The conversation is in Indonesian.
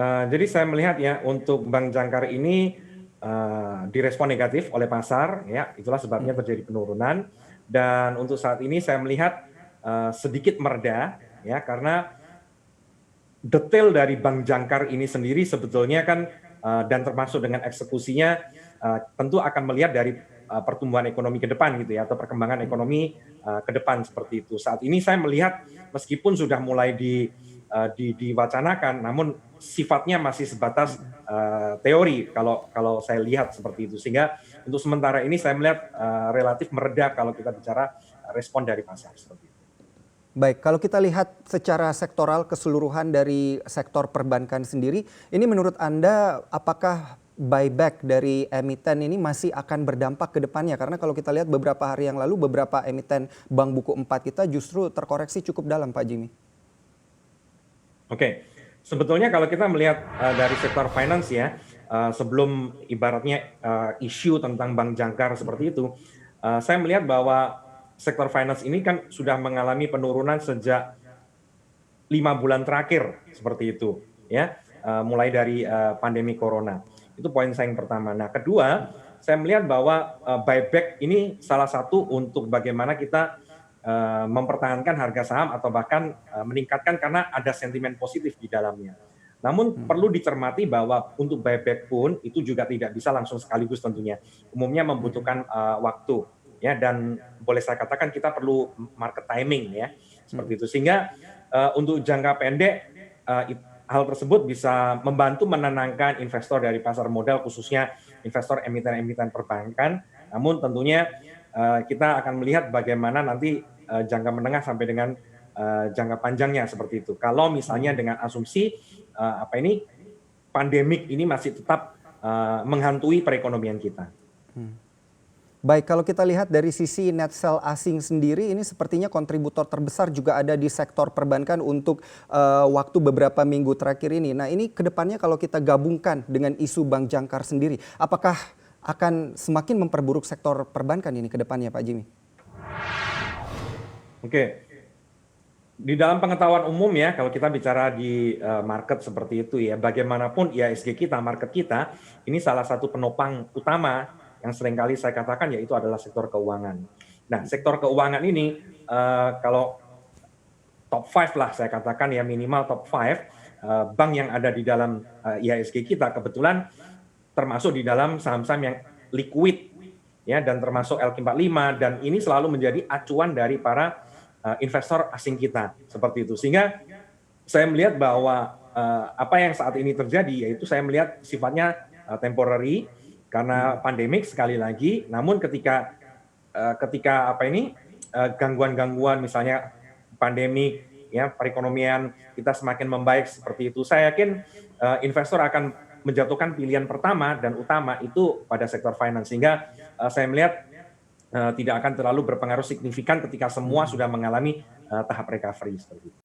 Jadi saya melihat ya untuk bank jangkar ini, direspon negatif oleh pasar ya, itulah sebabnya Mhm. terjadi penurunan dan untuk saat ini saya melihat, sedikit mereda ya karena detail dari bank jangkar ini sendiri sebetulnya kan, dan termasuk dengan eksekusinya, tentu akan melihat dari, pertumbuhan ekonomi ke depan gitu ya atau perkembangan Mhm. ekonomi, ke depan seperti itu. Saat ini saya melihat meskipun sudah mulai diwacanakan, namun sifatnya masih sebatas, Mhm. teori kalau kalau saya lihat seperti itu. Sehingga untuk sementara ini saya melihat, relatif mereda kalau kita bicara, respon dari pasar seperti itu. Baik, kalau kita lihat secara sektoral keseluruhan dari sektor perbankan sendiri, ini menurut Anda apakah buyback dari emiten ini masih akan berdampak ke depannya? Karena kalau kita lihat beberapa hari yang lalu beberapa emiten bank buku 4 kita justru terkoreksi cukup dalam, Pak Jimmy. Oke, sebetulnya kalau kita melihat, dari sektor finance ya, sebelum ibaratnya, isu tentang bank jangkar Mhm. seperti itu, saya melihat bahwa sektor finance ini kan sudah mengalami penurunan sejak 5 bulan terakhir, seperti itu, ya. Mulai dari, pandemi corona. Itu poin saya yang pertama. Nah, kedua, saya melihat bahwa, buyback ini salah satu untuk bagaimana kita, mempertahankan harga saham atau bahkan, meningkatkan karena ada sentimen positif di dalamnya. Namun perlu Mhm. dicermati bahwa untuk buyback pun itu juga tidak bisa langsung sekaligus tentunya. Umumnya Mhm. membutuhkan, waktu, ya dan boleh saya katakan kita perlu market timing ya, seperti Mhm. itu. Sehingga untuk jangka pendek, hal tersebut bisa membantu menenangkan investor dari pasar modal, khususnya investor emiten-emiten perbankan. Namun tentunya, kita akan melihat bagaimana nanti, jangka menengah sampai dengan, jangka panjangnya, seperti itu. Kalau misalnya Mhm. dengan asumsi, pandemik ini masih tetap, menghantui perekonomian kita. Mhm. Baik, kalau kita lihat dari sisi net sell asing sendiri ini sepertinya kontributor terbesar juga ada di sektor perbankan untuk, waktu beberapa minggu terakhir ini. Nah, ini ke depannya kalau kita gabungkan dengan isu bank jangkar sendiri, apakah akan semakin memperburuk sektor perbankan ini ke depannya, Pak Jimmy? Oke. Di dalam pengetahuan umum ya, kalau kita bicara di, market seperti itu ya, bagaimanapun IHSG kita, market kita, ini salah satu penopang utama yang seringkali saya katakan yaitu adalah sektor keuangan. Nah, Mhm. sektor keuangan ini, kalau top 5 lah saya katakan ya, minimal top 5, bank yang ada di dalam, IHSG kita kebetulan termasuk di dalam saham-saham yang liquid ya dan Mhm. termasuk LQ45 dan ini selalu menjadi acuan dari para, investor asing kita, seperti itu. Sehingga saya melihat bahwa, apa yang saat ini terjadi, yaitu saya melihat sifatnya, temporary karena Mhm. pandemik sekali lagi, namun ketika apa ini, gangguan-gangguan misalnya pandemik, ya perekonomian kita semakin membaik seperti itu, saya yakin, investor akan menjatuhkan pilihan pertama dan utama itu pada sektor finance. Sehingga, saya melihat, tidak akan terlalu berpengaruh signifikan ketika semua Mhm. sudah mengalami, tahap recovery seperti itu.